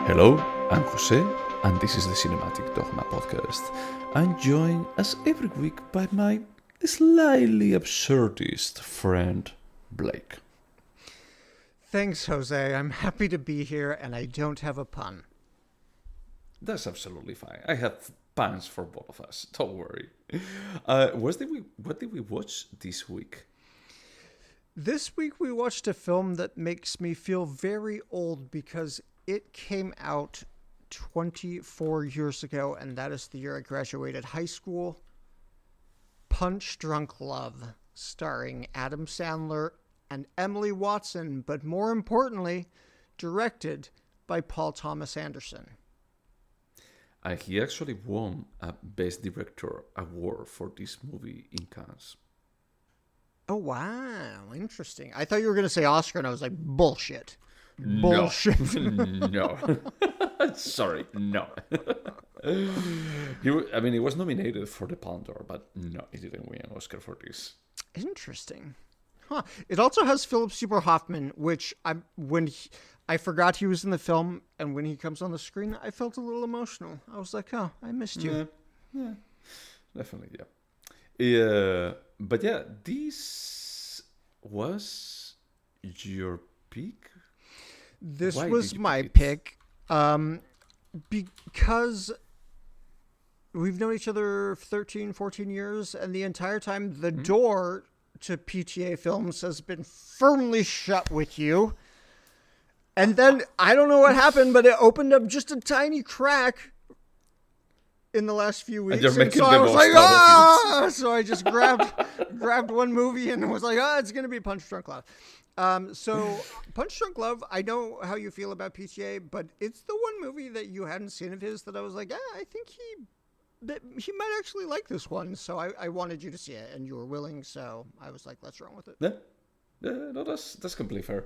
Hello, I'm Jose, and this is the Cinematic Dogma podcast. I'm joined as every week by my slightly absurdist friend, Blake. Thanks, Jose. I'm happy to be here, and I don't have a pun. That's absolutely fine. I have puns for both of us. Don't worry. What did we watch this week? This week we watched a film that makes me feel very old because it came out 24 years ago, and that is the year I graduated high school. Punch Drunk Love, starring Adam Sandler and Emily Watson, but more importantly, directed by Paul Thomas Anderson. And he actually won a Best Director award for this movie in Cannes. Oh, wow. Interesting. I thought you were going to say Oscar, and I was like, bullshit. Bullshit. No. Sorry, no. He was nominated for the Palme d'Or, but no, he didn't win an Oscar for this. Interesting. Huh. It also has Phillip Seymour Hoffman, which I forgot he was in the film, and when he comes on the screen, I felt a little emotional. I was like, oh, I missed you. Yeah, definitely, yeah. But yeah, this was your pick? This Why was did you my pick because we've known each other 13, 14 years, and the entire time the door to PTA Films has been firmly shut with you. And then, I don't know what happened, but it opened up just a tiny crack in the last few weeks. And so I was like, so I just grabbed one movie and was like, it's going to be Punch Drunk Love. So Punch Drunk Love, I know how you feel about PTA, but it's the one movie that you hadn't seen of his that I was like, I think he might actually like this one. So I wanted you to see it, and you were willing. So I was like, let's run with it. No, that's completely fair.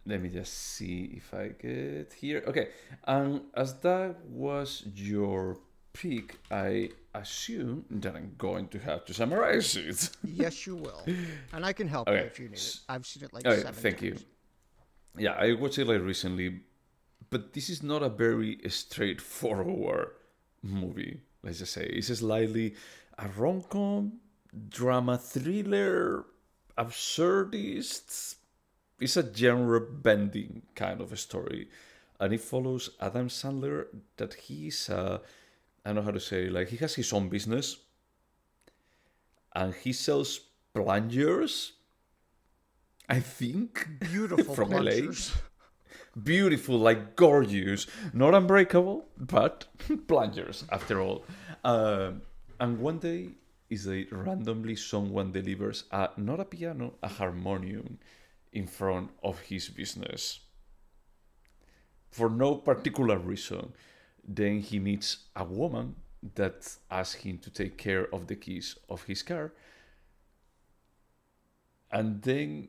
Let me just see if I get here. Okay, as that was your pick, I assume that I'm going to have to summarize it. Yes, you will. And I can help you if you need it. I've seen it like 7 times. Thank you. Yeah, I watched it recently, but this is not a very straightforward movie, let's just say. It's slightly a rom-com, drama thriller, absurdist. It's a genre-bending kind of a story. And it follows Adam Sandler, that he's I don't know how to say, like, he has his own business. And he sells plungers, I think. Beautiful from plungers. LA. Beautiful, like gorgeous. Not unbreakable, but plungers, after all. And one day, randomly someone delivers, not a piano, a harmonium in front of his business. For no particular reason. Then he meets a woman that asks him to take care of the keys of his car. And then,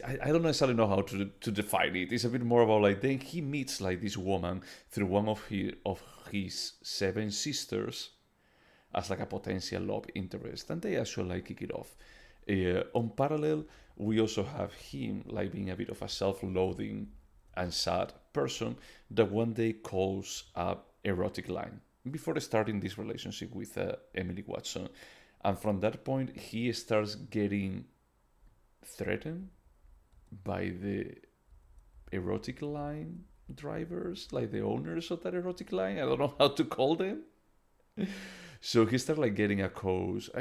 I don't necessarily know how to define it. It's a bit more about like, then he meets like this woman through one of his 7 sisters as like a potential love interest. And they actually like kick it off. On parallel, we also have him like being a bit of a self-loathing and sad person that one day calls up erotic line before starting this relationship with Emily Watson. And from that point, he starts getting threatened by the erotic line drivers, like the owners of that erotic line. I don't know how to call them. So he started like getting harassed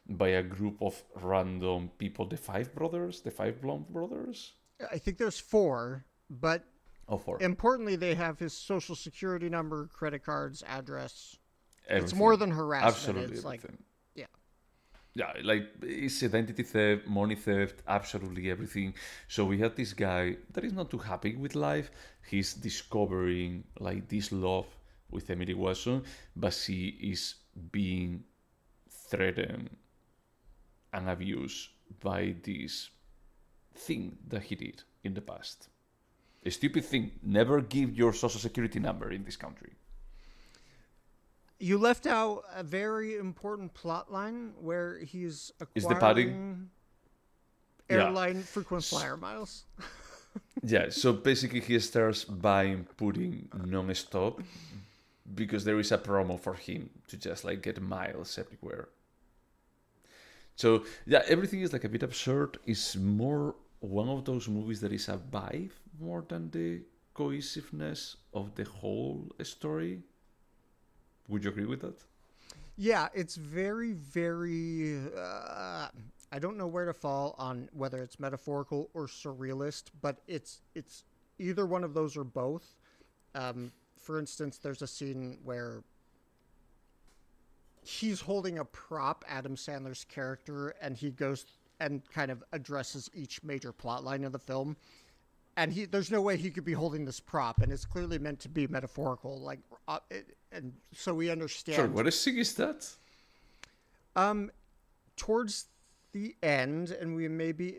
by a group of random people, the 5 blonde brothers. I think there's 4, but 4. Importantly, they have his social security number, credit cards, address. Everything. It's more than harassment. Absolutely it's everything. Like, yeah, like it's identity theft, money theft, absolutely everything. So we had this guy that is not too happy with life. He's discovering like this love with Emily Watson, but she is being threatened and abused by this thing that he did in the past. A stupid thing. Never give your social security number in this country. You left out a very important plot line where he's acquiring Is the padding? airline frequent flyer miles. Yeah, so basically he starts buying pudding non-stop because there is a promo for him to just like get miles everywhere. So yeah, everything is like a bit absurd. It's more one of those movies that is a vibe more than the cohesiveness of the whole story. Would you agree with that? Yeah, it's very, very. I don't know where to fall on whether it's metaphorical or surrealist, but it's either one of those or both. For instance, there's a scene where he's holding a prop, Adam Sandler's character, and he goes and kind of addresses each major plot line of the film. And there's no way he could be holding this prop, and it's clearly meant to be metaphorical. And so we understand. Sorry, what scene is that? Towards the end, and we may be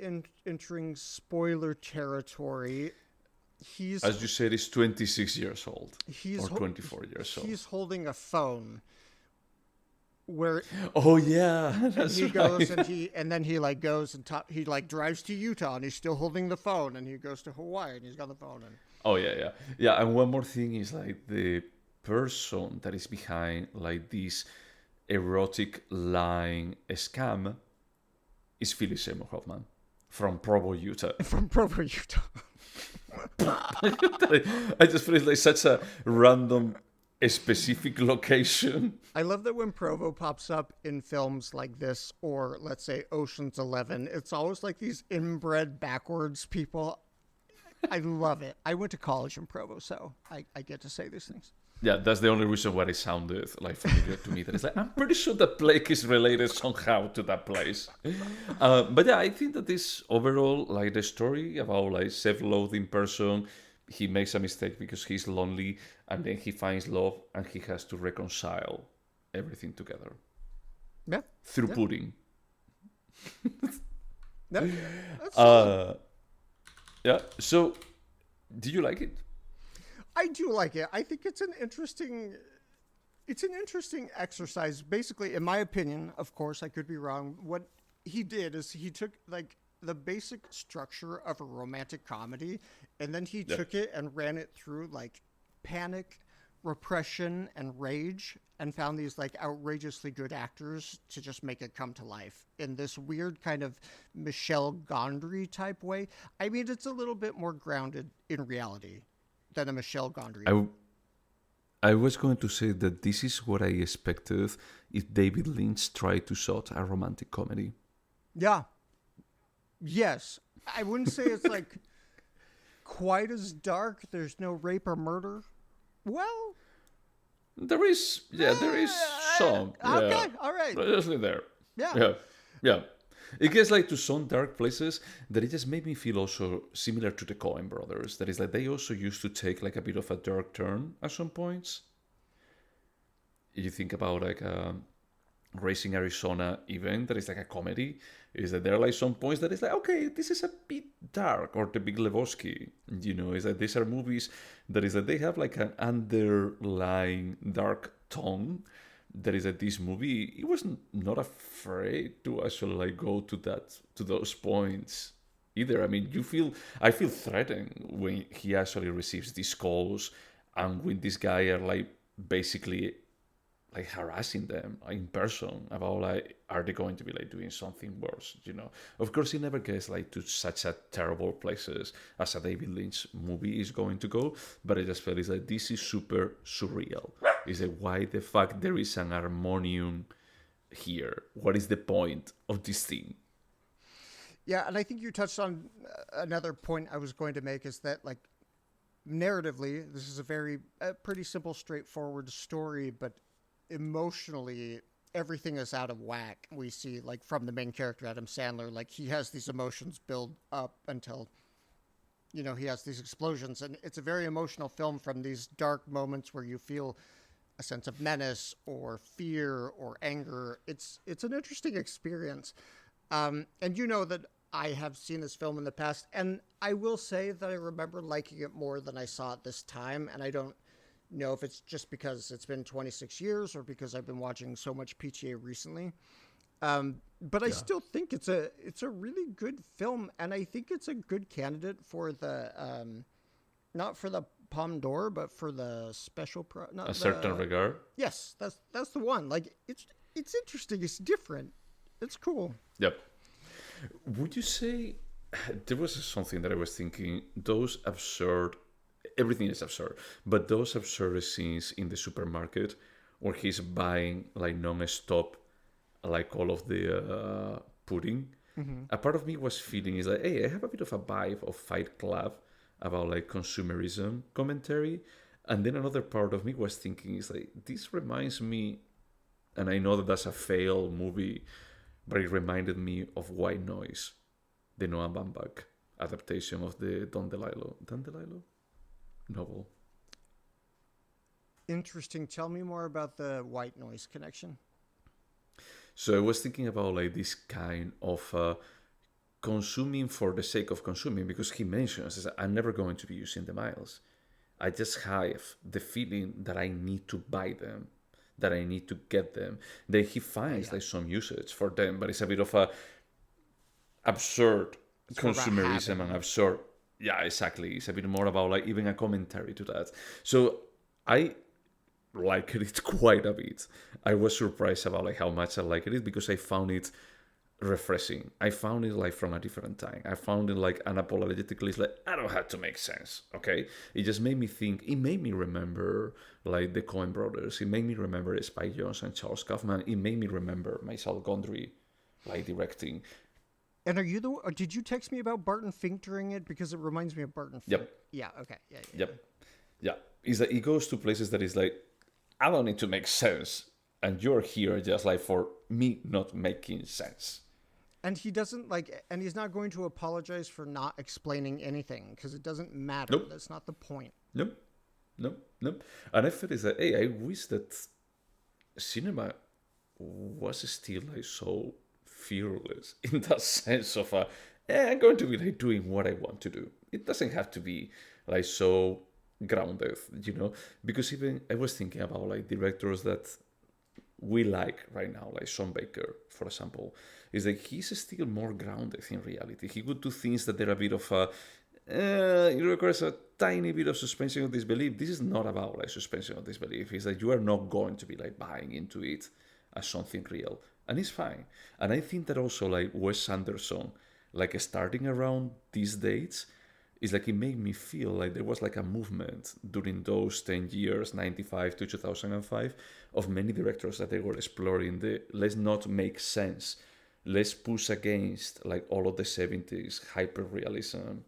entering spoiler territory. As you said, he's 26 years old or 24 years old. He's holding a phone. Where oh yeah, that's he goes right. and then he like goes and he like drives to Utah and he's still holding the phone, and he goes to Hawaii and he's got the phone. And oh yeah. And one more thing is like the person that is behind like this erotic line scam is Phillip Seymour Hoffman from Provo, Utah. From Provo, Utah. I just feel it's like such a random, a specific location. I love that when Provo pops up in films like this, or let's say Ocean's 11, it's always like these inbred backwards people. I love it. I went to college in Provo, so I get to say these things. Yeah, that's the only reason why it sounded like familiar to me. That it's like, I'm pretty sure the plague is related somehow to that place. But yeah, I think that this overall, like the story about like self-loathing person, he makes a mistake because he's lonely, and then he finds love, and he has to reconcile everything together. Yeah. Through pudding. Yeah. That's yeah. So, do you like it? I do like it. I think it's an interesting exercise. Basically, in my opinion, of course, I could be wrong. What he did is he took like the basic structure of a romantic comedy, and then he took it and ran it through like panic, repression, and rage, and found these like outrageously good actors to just make it come to life in this weird kind of Michel Gondry type way. I mean, it's a little bit more grounded in reality than a Michel Gondry. I was going to say that this is what I expected if David Lynch tried to shoot a romantic comedy. Yeah. Yes. I wouldn't say it's like quite as dark. There's no rape or murder. Well, there is some. Okay, yeah. all right. Just there. Yeah. It gets like to some dark places that it just made me feel also similar to the Coen brothers. That is like they also used to take like a bit of a dark turn at some points. You think about like Racing Arizona event that is like a comedy. Is that there are like some points that is like, okay, this is a bit dark, or The Big Lebowski. Is that these are movies that is that they have like an underlying dark tone. That is that this movie, it was not afraid to actually like go to those points either. I mean, I feel threatened when he actually receives these calls, and when this guy are like basically like harassing them in person about like, are they going to be like doing something worse? Of course he never gets like to such a terrible places as a David Lynch movie is going to go, but I just felt it's like this is super surreal. Is like, why the fuck there is an harmonium here? What is the point of this thing? Yeah, and I think you touched on another point I was going to make, is that like narratively this is a pretty simple, straightforward story, but emotionally everything is out of whack. We see like from the main character Adam Sandler, like he has these emotions build up until he has these explosions, and it's a very emotional film from these dark moments where you feel a sense of menace or fear or anger. It's an interesting experience. And that I have seen this film in the past, and I will say that I remember liking it more than I saw it this time, and I don't know if it's just because it's been 26 years or because I've been watching so much PTA recently. But I Yeah. still think it's a really good film, and I think it's a good candidate for the not for the Palme d'Or, but for the A not certain the regard. yes, that's the one. Like it's interesting. It's different. It's cool. Yep. Would you say there was something that I was thinking? Those absurd, everything is absurd, but those absurd scenes in the supermarket where he's buying like non-stop, like all of the pudding. A part of me was feeling is like, hey, I have a bit of a vibe of Fight Club about like consumerism commentary, and then another part of me was thinking is like, this reminds me, and I know that that's a fail movie, but it reminded me of White Noise, the Noah Baumbach adaptation of the Don DeLillo novel. Interesting. Tell me more about the white noise connection. So I was thinking about like this kind of consuming for the sake of consuming, because he mentions is that I'm never going to be using the miles. I just have the feeling that I need to buy them, that I need to get them. Then he finds like some usage for them, but it's a bit of a absurd It's more about consumerism habit. and absurd. Yeah, exactly. It's a bit more about like even a commentary to that. So I liked it quite a bit. I was surprised about like how much I liked it because I found it refreshing. I found it like from a different time. I found it like unapologetically. It's like I don't have to make sense. Okay, it just made me think. It made me remember like the Coen brothers. It made me remember Spike Jonze and Charles Kaufman. It made me remember Michel Gondry, like directing. And are you the? Or did you text me about Barton Fink during it because it reminds me of Barton Fink? Yep. Yeah. Okay. Yeah. Yep. Yeah. Is that it goes to places that is like I don't need to make sense, and you're here just like for me not making sense. And he doesn't like, and he's not going to apologize for not explaining anything because it doesn't matter. Nope. That's not the point. Nope. Nope. Nope. And I felt is that hey, I wish that cinema was still like so fearless in that sense of I'm going to be like doing what I want to do. It doesn't have to be like so grounded, because even I was thinking about like directors that we like right now, like Sean Baker, for example, is like he's still more grounded in reality. He would do things that they're a bit of it requires a tiny bit of suspension of disbelief. This is not about like suspension of disbelief. It's that you are not going to be like buying into it as something real, and it's fine. And I think that also like Wes Anderson, like starting around these dates, is like it made me feel like there was like a movement during those 10 years, 95 to 2005, of many directors that they were exploring the let's not make sense. Let's push against like all of the 70s hyper-realism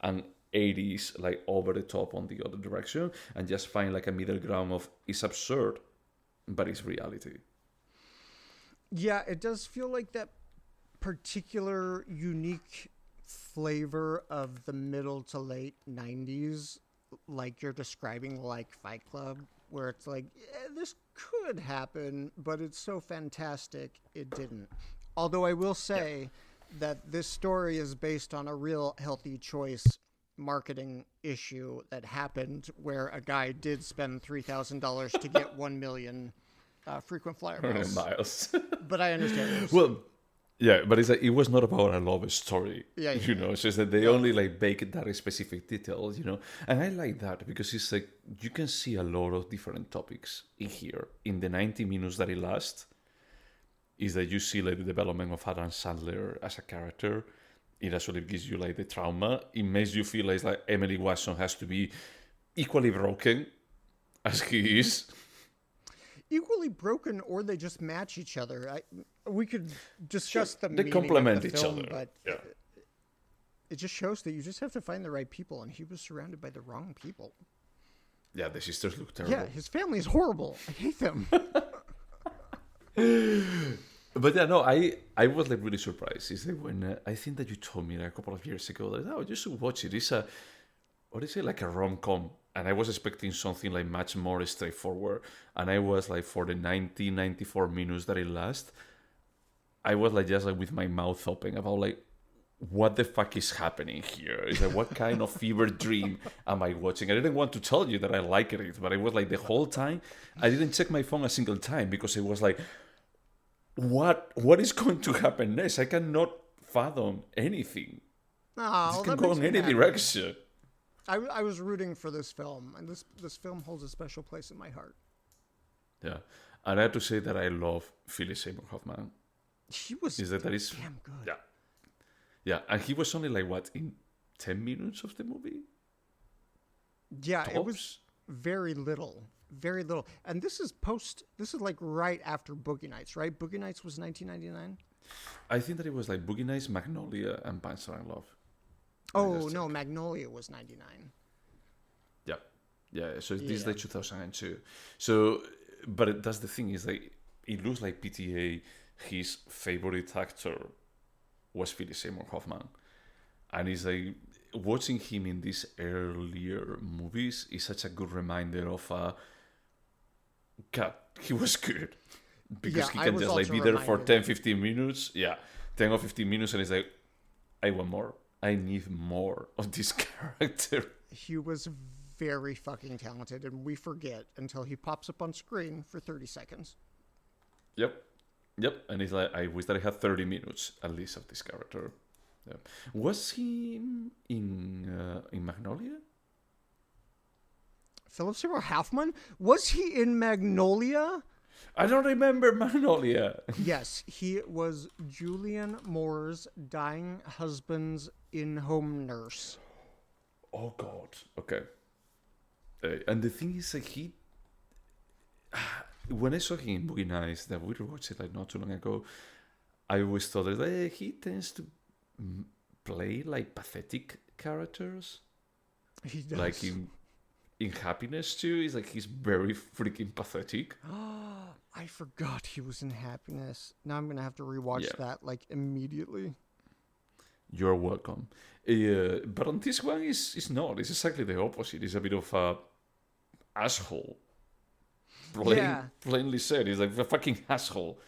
and 80s like over the top on the other direction, and just find like a middle ground of it's absurd, but it's reality. Yeah, it does feel like that particular unique flavor of the middle to late 90s, like you're describing, like Fight Club, where it's like, yeah, this could happen, but it's so fantastic it didn't. Although I will say that this story is based on a real Healthy Choice marketing issue that happened where a guy did spend $3,000 to get 1 million frequent flyer miles. Miles. But I understand. Well, yeah, but it's like it was not about a love story. Yeah. It's just that they only like baked that specific detail, And I like that because it's like you can see a lot of different topics in here. In the 90 minutes that it lasts, is that you see like the development of Adam Sandler as a character. It actually gives you like the trauma. It makes you feel like Emily Watson has to be equally broken as he is. Equally broken, or they just match each other. We could discuss the They meaning complement of the each film, other. but Yeah. it just shows that you just have to find the right people, and he was surrounded by the wrong people. Yeah, the sisters look terrible. Yeah, his family is horrible. I hate them. But yeah, no, I was like really surprised. Is that when I think that you told me like, a couple of years ago that you should watch it. It's like a rom-com, and I was expecting something like much more straightforward. And I was like for the 94 minutes that it lasts, I was like just like with my mouth open about like what the fuck is happening here? Is like what kind of fever dream am I watching? I didn't want to tell you that I liked it, but I was like the whole time I didn't check my phone a single time because it was like, what is going to happen next? I cannot fathom anything. Oh, This can that go makes in me any happy. direction. I was rooting for this film, and this film holds a special place in my heart. Yeah, and I have to say that I love Philip Seymour Hoffman. He was That is damn good. yeah, yeah, and he was only like what in 10 minutes of the movie. Yeah, Tops? it was very little. Very little. And this is like right after Boogie Nights, right? Boogie Nights was 1999? I think that it was like Boogie Nights, Magnolia, and Panzer and Love. Oh, no, Magnolia was 99. Yeah, yeah. So this is Yeah. like 2002. So, but that's the thing is like it looks like PTA. His favorite actor was Philip Seymour Hoffman, and it's like watching him in these earlier movies is such a good reminder of God, he was good because Yeah, he I can was just like also be there for reminded. 10 15 minutes. Yeah, 10 or 15 minutes, and it's like I want more. I need more of this character. He was very fucking talented, and we forget until he pops up on screen for 30 seconds. Yep. And it's like I wish that I had 30 minutes at least of this character. Yeah. Was he in Magnolia? Philip Seymour Hoffman? Was he in Magnolia? I don't remember Magnolia. Yes, he was Julianne Moore's dying husband's in-home nurse. Oh God. Okay. And the thing is, like when I saw him in Boogie Nights, that we watched it like not too long ago, I always thought that he tends to play like pathetic characters, He does. like in Happiness too. It's like he's very freaking pathetic. I forgot he was in Happiness. Now I'm gonna have to rewatch Yeah. that like immediately. You're welcome. But on this one, it's not. It's exactly the opposite. It's a bit of a asshole. Yeah. Plainly said, he's like a fucking asshole.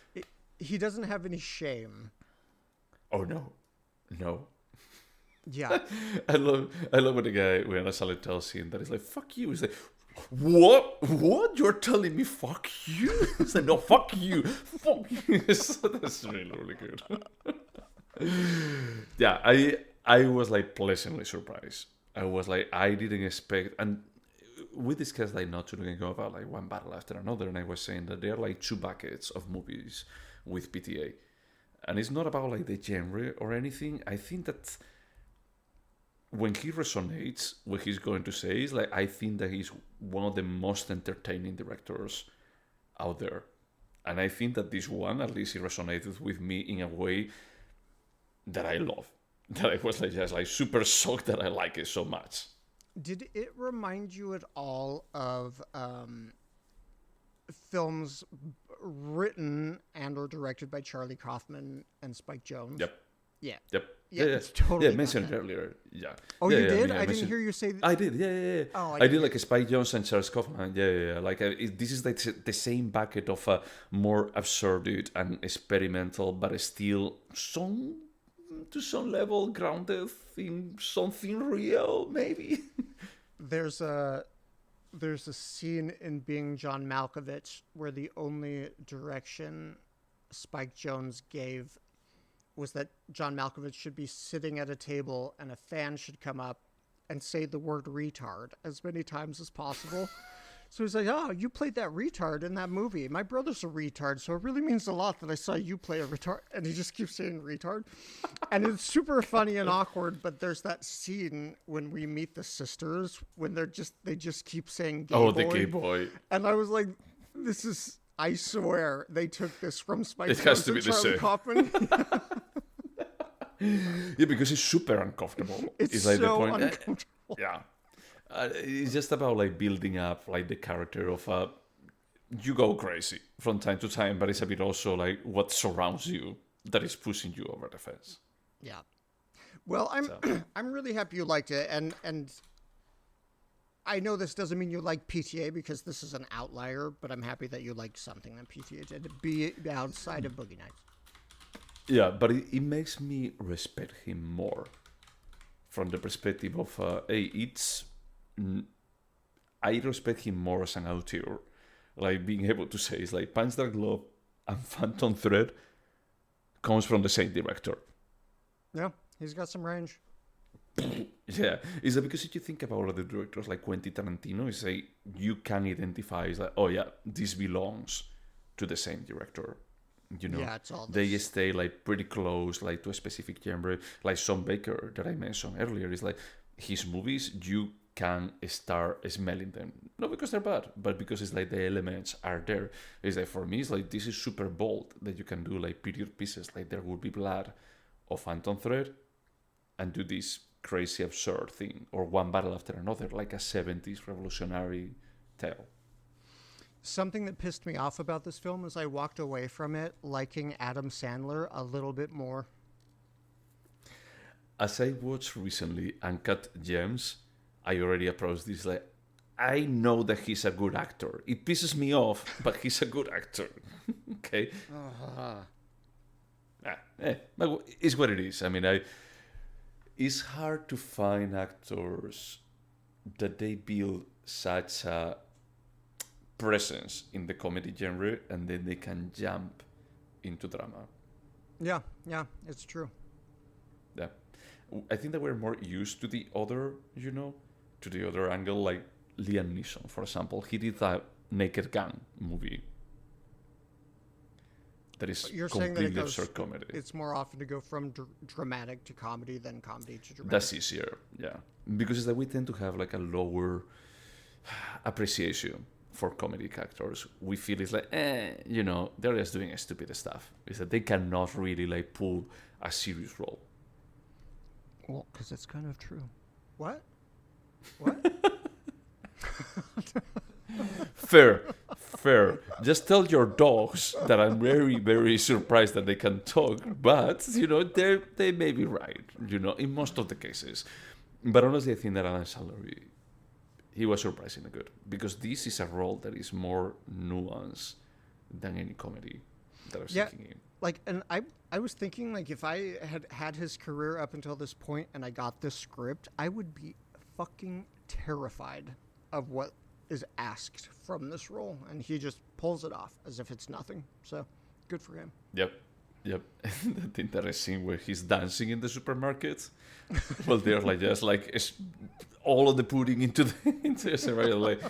He doesn't have any shame. Oh no. Yeah. I love when the guy when Asala tells him that he's like fuck you. He's like, what? You're telling me fuck you? He's like, no, fuck you. Fuck you. So that's really good. Yeah, I was like pleasantly surprised. I was like, I didn't expect, and we discussed like not too long ago about like one battle after another, and I was saying that there are like two buckets of movies with PTA, and it's not about like the genre or anything. I think that when he resonates, what he's going to say is like, I think that he's one of the most entertaining directors out there, and I think that this one, at least, he resonated with me in a way that I love. That I was like just like super shocked that I like it so much. Did it remind you at all of films written and or directed by Charlie Kaufman and Spike Jonze? Yep. Yeah. Yep. Yeah, Yeah. it's totally Yeah, got mentioned that. earlier. Yeah. Oh, Yeah, you yeah, did? I I didn't mentioned- hear you say. I did. Yeah. Oh, I did like Spike Jonze and Charles Kaufman. Yeah. Like this is like the same bucket of a more absurd and experimental, but still to some level grounded in something real, maybe. There's a scene in Being John Malkovich where the only direction Spike Jonze gave was that John Malkovich should be sitting at a table and a fan should come up and say the word retard as many times as possible. So he's like, oh, you played that retard in that movie. My brother's a retard, so it really means a lot that I saw you play a retard. And he just keeps saying retard. And it's super funny and awkward, but there's that scene when we meet the sisters when they just keep saying gay boy. The gay boy. And I was like, this is, I swear, they took this from Spike It has Jonze to be and the Charlie same. Kaufman. Yeah, because it's super uncomfortable. It's like so the point. uncomfortable. Yeah. It's just about like building up like the character of you go crazy from time to time, but it's a bit also like what surrounds you that is pushing you over the fence. Yeah. Well, I'm really happy you liked it, and I know this doesn't mean you like PTA because this is an outlier, but I'm happy that you liked something that PTA did, be outside of Boogie Nights. Yeah, but it makes me respect him more from the perspective of I respect him more as an auteur, like being able to say it's like Punch Drunk Love and Phantom Thread comes from the same director. Yeah, he's got some range. Yeah, is that because if you think about other directors like Quentin Tarantino, it's like you can identify, it's like, oh yeah, this belongs to the same director. You know, Yeah, it's all they this. stay like pretty close, like to a specific genre. Like Sean Baker that I mentioned earlier is like his movies. You can start smelling them, not because they're bad, but because it's like the elements are there. It's like for me, it's like this is super bold that you can do like period pieces, like There Will Be Blood or Phantom Thread, and do this crazy absurd thing or One Battle After Another, like a 70s revolutionary tale. Something that pissed me off about this film is I walked away from it liking Adam Sandler a little bit more. As I watched recently Uncut Gems, I already approached this like, I know that he's a good actor. It pisses me off, but he's a good actor. Okay? But it's what it is. I mean, it's hard to find actors that they build such a presence in the comedy genre and then they can jump into drama. Yeah, it's true. Yeah. I think that we're more used to the other, to the other angle, like Liam Neeson, for example. He did that Naked Gun movie that is You're saying that completely absurd comedy. it's more often to go from dramatic to comedy than comedy to dramatic. That's easier, yeah. Because it's that we tend to have like a lower appreciation for comedic actors. We feel it's like, they're just doing stupid stuff. It's that they cannot really like pull a serious role. Well, because it's kind of true. What? What? Fair. Just tell your dogs that I'm very, very surprised that they can talk, but they may be right, in most of the cases. But honestly, I think that Adam Sandler, he was surprisingly good because this is a role that is more nuanced than any comedy that I was thinking in. Like, and I was thinking, like, if I had his career up until this point and I got this script, I would be fucking terrified of what is asked from this role. And he just pulls it off as if it's nothing. So, good for him. Yep. That interesting where he's dancing in the supermarket. Well, they're like just like it's all of the pudding into the cereal. Like,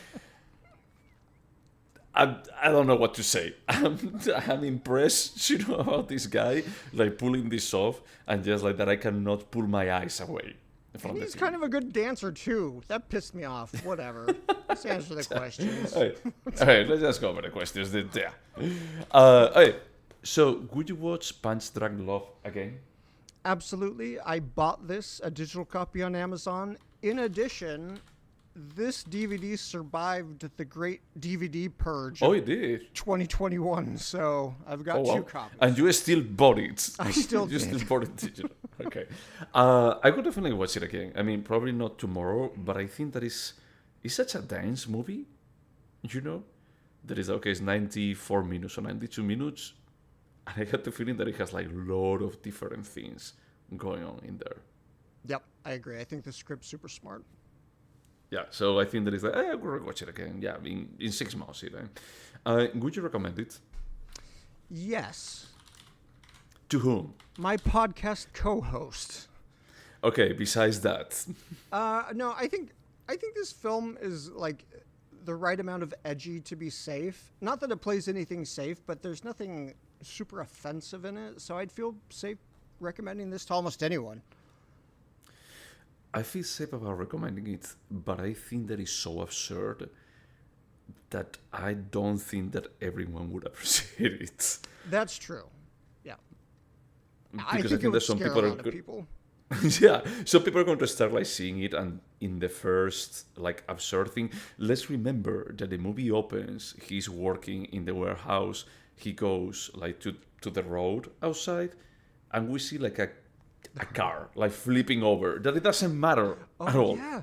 I don't know what to say. I'm impressed, about this guy like pulling this off, and just like that, I cannot pull my eyes away from And he's the kind of a good dancer too. That pissed me off. Whatever. Let's answer the questions. All right, let's just go over the questions. Yeah. Okay. So, would you watch Punch Drunk Love again? Absolutely. I bought this, a digital copy on Amazon. In addition, this DVD survived the great DVD purge. Oh, it did. 2021. So I've got two copies. And you still bought it. I still you did. still bought it digital. Okay. I could definitely watch it again. I mean, probably not tomorrow, but I think that it's such a dense movie. That is okay. It's 94 minutes or 92 minutes. And I had the feeling that it has like a lot of different things going on in there. Yep, I agree. I think the script's super smart. Yeah, so I think that is like, I will watch it again. Yeah, in 6 months even. Would you recommend it? Yes. To whom? My podcast co-host. Okay, besides that. No, I think this film is like the right amount of edgy to be safe. Not that it plays anything safe, but there's nothing super offensive in it, so I'd feel safe recommending this to almost anyone. I feel safe about recommending it, but I think that is so absurd that I don't think that everyone would appreciate it. That's true. Yeah. Because I think that some people are good. People. Yeah, some people are going to start like seeing it, and in the first like absurd thing, let's remember that the movie opens. He's working in the warehouse. He goes like to the road outside, and we see like a car like flipping over. That it doesn't matter at all. Yeah.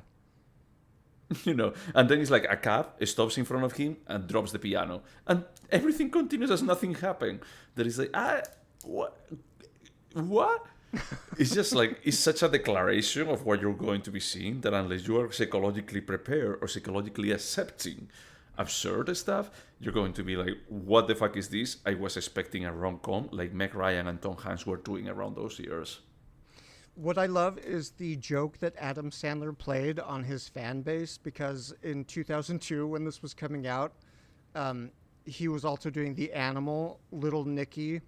And then it's like a cab stops in front of him and drops the piano, and everything continues as nothing happened. That is like what? It's just like it's such a declaration of what you're going to be seeing that unless you are psychologically prepared or psychologically accepting absurd stuff, you're going to be like, what the fuck is this? I was expecting a rom-com like Meg Ryan and Tom Hanks were doing around those years. What I love is the joke that Adam Sandler played on his fan base, because in 2002, when this was coming out, he was also doing The Animal, Little Nicky,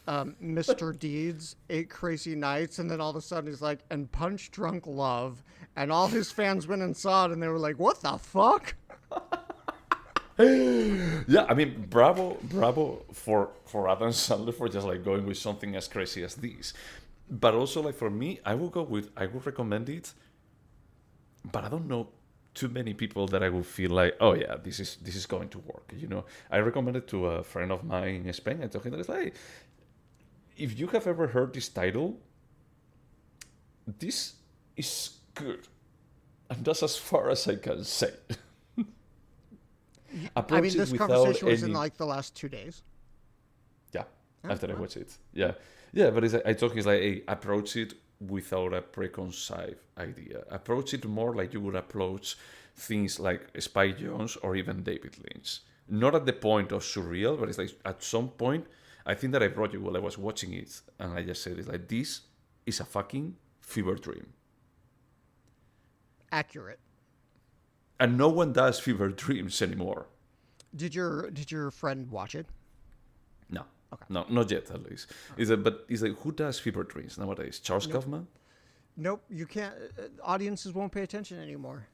Mr. Deeds, Eight Crazy Nights, and then all of a sudden he's like, and Punch Drunk Love, and all his fans went and saw it, and they were like, what the fuck? Yeah, I mean, bravo for Adam Sandler for just like going with something as crazy as this. But also, like, for me, I would recommend it, but I don't know too many people that I would feel like, oh yeah, this is going to work. I recommended to a friend of mine in Spain. I told him that it's like, if you have ever heard this title, this is good, and that's as far as I can say. I mean, this conversation was in like the last 2 days. Yeah, after I watched it. Yeah, but I talk is like, hey, approach it without a preconceived idea. Approach it more like you would approach things like Spike Jonze or even David Lynch. Not at the point of surreal, but it's like at some point, I think that I brought you while I was watching it, and I just said it's like, this is a fucking fever dream. Accurate. And no one does fever dreams anymore. Did your friend watch it? No. Okay. No, not yet, at least. But it's like, who does fever dreams nowadays? Charles Kaufman? Nope, you can't. Audiences won't pay attention anymore.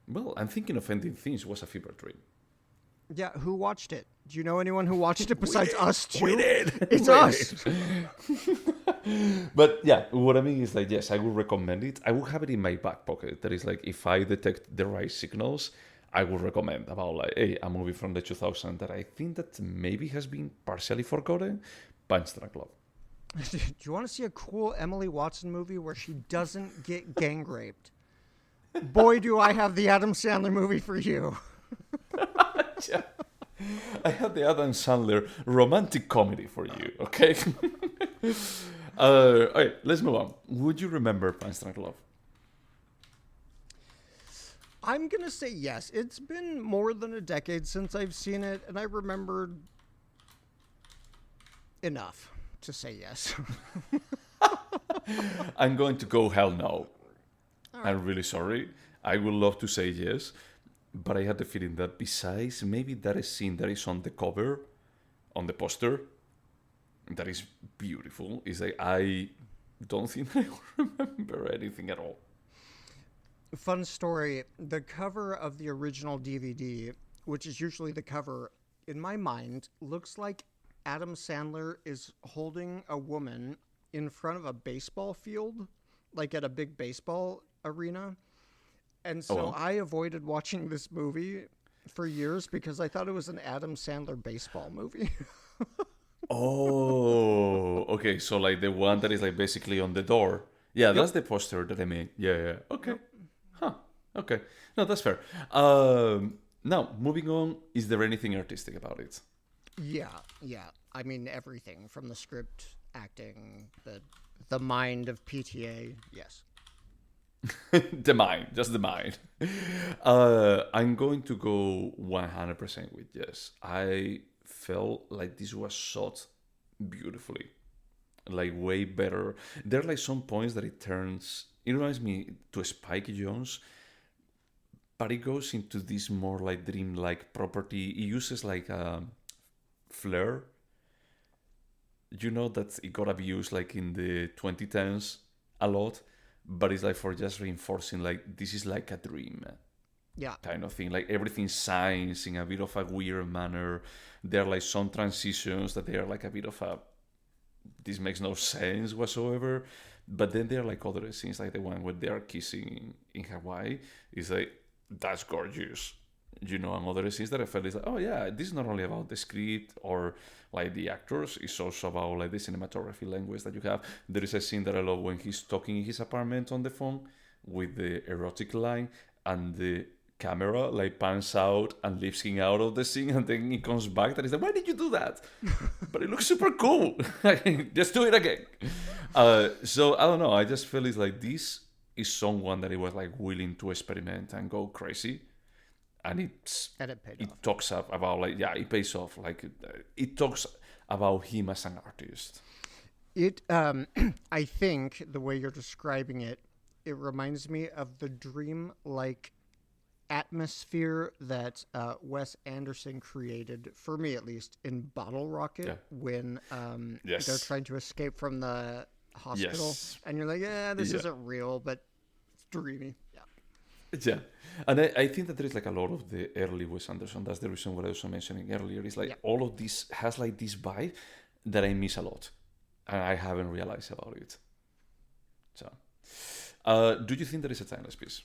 Well, I'm thinking of Ending Things was a fever dream. Yeah, who watched it? Do you know anyone who watched it besides us two? We did. It's us. But yeah, what I mean is like, yes, I would recommend it. I will have it in my back pocket. That is like, if I detect the right signals, I would recommend about like, hey, a movie from the 2000s that I think that maybe has been partially forgotten, Punch Drunk Love. Do you want to see a cool Emily Watson movie where she doesn't get gang raped? Boy, do I have the Adam Sandler movie for you. Yeah. I have the Adam Sandler romantic comedy for you, okay? All right, let's move on. Would you remember Punch Drunk Love? I'm going to say yes. It's been more than a decade since I've seen it, and I remembered enough to say yes. I'm going to go hell no. Right. I'm really sorry. I would love to say yes, but I had the feeling that besides maybe that scene that is on the cover, on the poster, that is beautiful, is like, I don't think I remember anything at all. Fun story, the cover of the original DVD, which is usually the cover, in my mind, looks like Adam Sandler is holding a woman in front of a baseball field, like at a big baseball arena. And so I avoided watching this movie for years because I thought it was an Adam Sandler baseball movie. Oh, okay. So like the one that is like basically on the door. Yeah, that's the poster that I made. Yeah. Okay. Yep. Huh. Okay. No, that's fair. Now, moving on, is there anything artistic about it? Yeah. I mean, everything from the script, acting, the mind of PTA. Yes. Just the mind. I'm going to go 100% with yes. I felt like this was shot beautifully, like way better. There are like some points that it reminds me to Spike Jonze, but it goes into this more like dream-like property. It uses like flair. You know that it got abused like in the 2010s a lot, but it's like for just reinforcing like this is like a dream. Yeah. Kind of thing. Like everything shines in a bit of a weird manner. There are like some transitions that they are like a bit of a this makes no sense whatsoever. But then there are like other scenes, like the one where they are kissing in Hawaii. It's like, that's gorgeous. And other scenes that I felt is like, oh yeah, this is not only about the script or like the actors, it's also about like the cinematography language that you have. There is a scene that I love when he's talking in his apartment on the phone with the erotic line, and the camera like pans out and lifts him out of the scene, and then he comes back and he's like, why did you do that? But it looks super cool. Just do it again. So I don't know, I just feel it's like this is someone that he was like willing to experiment and go crazy, and it paid off. talks about like it pays off. Like it talks about him as an artist. It, I think the way you're describing it, it reminds me of the dream-like atmosphere that Wes Anderson created, for me at least, in Bottle Rocket when they're trying to escape from the hospital, and you're like, this isn't real, but it's dreamy. Yeah, and I think that there is like a lot of the early Wes Anderson. That's the reason what I was mentioning earlier. Is like all of this has like this vibe that I miss a lot, and I haven't realized about it. So, do you think there is a timeless piece?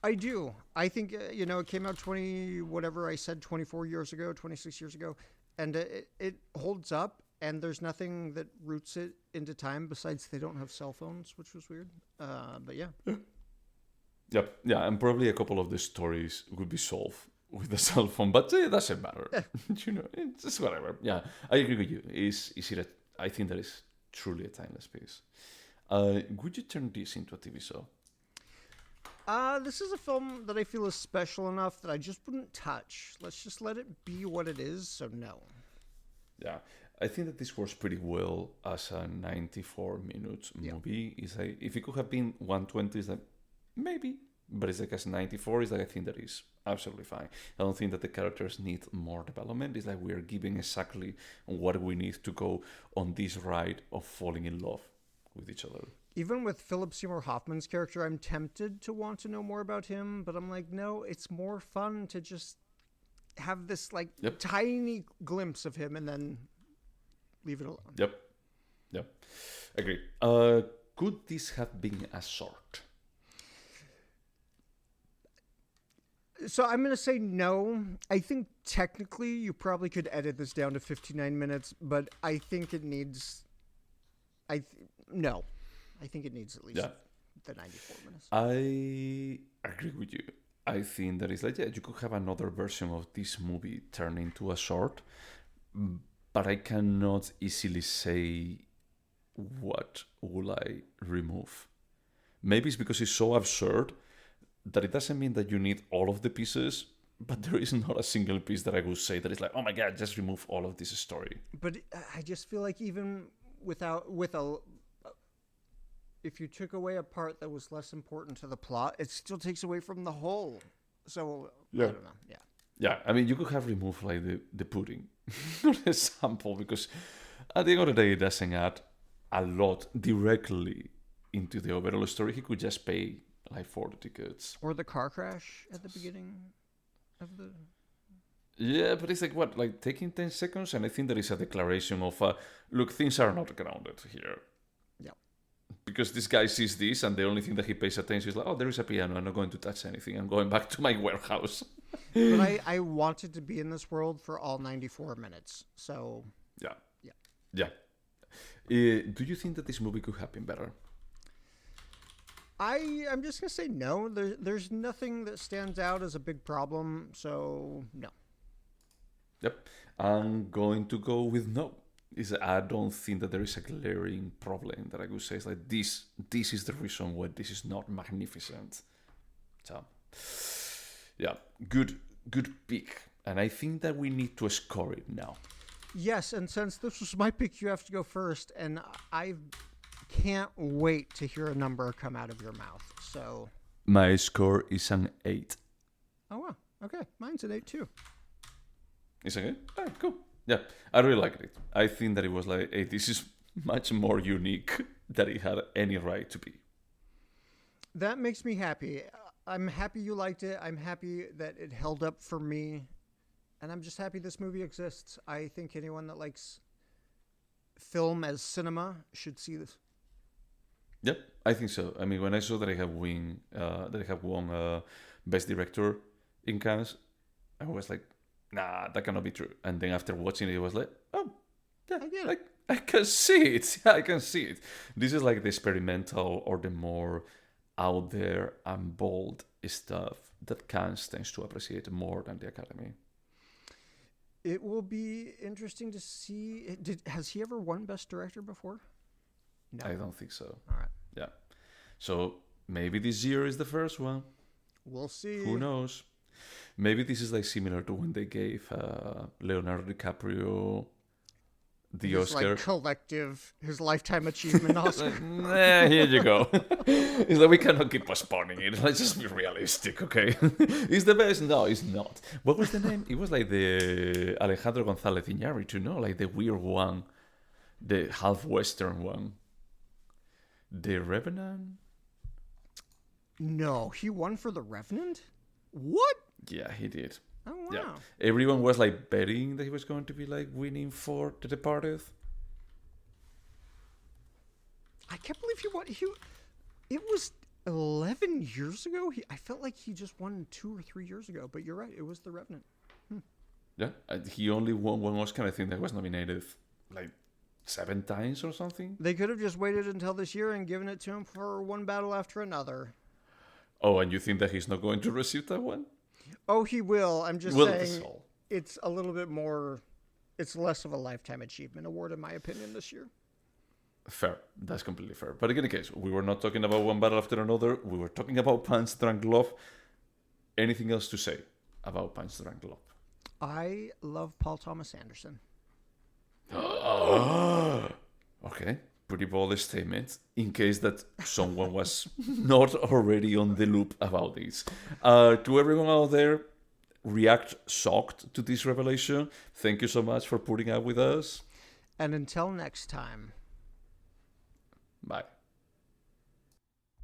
I do. I think it came out 24 years ago, 26 years ago, and it holds up. And there's nothing that roots it into time besides they don't have cell phones, which was weird. But yeah. Yep. Yeah, and probably a couple of the stories would be solved with the cell phone, but it doesn't matter. It's just whatever. Yeah, I agree with you. I think that is truly a timeless piece. Would you turn this into a TV show? This is a film that I feel is special enough that I just wouldn't touch. Let's just let it be what it is, so no. Yeah, I think that this works pretty well as a 94-minute movie. It's like, if it could have been 120, it's like, maybe. But it's like as 94, it's like, I think that is absolutely fine. I don't think that the characters need more development. It's like we are giving exactly what we need to go on this ride of falling in love with each other. Even with Phillip Seymour Hoffman's character, I'm tempted to want to know more about him, but I'm like, no, it's more fun to just have this like tiny glimpse of him and then leave it alone. Yep. Agree. Could this have been a short? So I'm going to say no. I think technically you probably could edit this down to 59 minutes, but I think it needs... No. I think it needs at least the 94 minutes. I agree with you. I think that it's like, you could have another version of this movie turn into a short, but I cannot easily say what will I remove. Maybe it's because it's so absurd that it doesn't mean that you need all of the pieces, but there is not a single piece that I would say that is like, oh my god, just remove all of this story. But I just feel like even if you took away a part that was less important to the plot, it still takes away from the whole. So I don't know. Yeah, I mean, you could have removed like the pudding, for example, because at the end of the day, it doesn't add a lot directly into the overall story. He could just pay like for the tickets. Or the car crash at the beginning of the... Yeah, but it's like, what, like taking 10 seconds? And I think there is a declaration of, look, things are not grounded here. Yeah. Because this guy sees this and the only thing that he pays attention is like, oh, there is a piano. I'm not going to touch anything. I'm going back to my warehouse. But I wanted to be in this world for all 94 minutes. So... Yeah. Do you think that this movie could have been better? I'm just going to say no. There's nothing that stands out as a big problem, so no. Yep. I'm going to go with no. I don't think that there is a glaring problem that I would say is like this is the reason why this is not magnificent. So, yeah, good pick. And I think that we need to score it now. Yes, and since this was my pick, you have to go first, and I can't wait to hear a number come out of your mouth. So my score is an 8. Oh wow, okay, mine's an 8 too. Is it good? Oh, cool. Yeah, I really liked it. I think that it was like, hey, this is much more unique than it had any right to be. That makes me happy. I'm happy you liked it. I'm happy that it held up for me. And I'm just happy this movie exists. I think anyone that likes film as cinema should see this. Yep, I think so. I mean, when I saw that I have won Best Director in Cannes, I was like, nah, that cannot be true. And then after watching it, I was like, oh, yeah, I can see it. Yeah, I can see it. This is like the experimental or the more out there and bold stuff that Cannes tends to appreciate more than the Academy. It will be interesting to see. Has he ever won Best Director before? No. I don't think so. All right. Yeah. So maybe this year is the first one. We'll see. Who knows? Maybe this is like similar to when they gave Leonardo DiCaprio the His Oscar. like collective, his lifetime achievement Oscar. Like, nah, here you go. It's like we cannot keep postponing it. Let's just be realistic, okay? It's the best. No, it's not. What was the name? It was like the Alejandro González Iñárritu, no? Like the weird one, the half Western one, the Revenant. No, he won for The Revenant? What? Yeah, he did. Oh, wow. Yeah, everyone was like betting that he was going to be like winning for The Departed. I can't believe he won. It was 11 years ago? I felt like he just won 2 or 3 years ago, but you're right. It was The Revenant. Yeah, he only won one Oscar. I think that was nominated like 7 times or something. They could have just waited until this year and given it to him for one battle after another. Oh, and you think that he's not going to receive that one? Oh, he will. I'm just saying it's a little bit more, it's less of a Lifetime Achievement Award, in my opinion, this year. Fair. That's completely fair. But in any case, we were not talking about one battle after another. We were talking about Punch Drunk Love. Anything else to say about Punch Drunk Love? I love Paul Thomas Anderson. Okay. Pretty bold statement, in case that someone was not already on the loop about this. To everyone out there, react shocked to this revelation. Thank you so much for putting up with us. And until next time. Bye.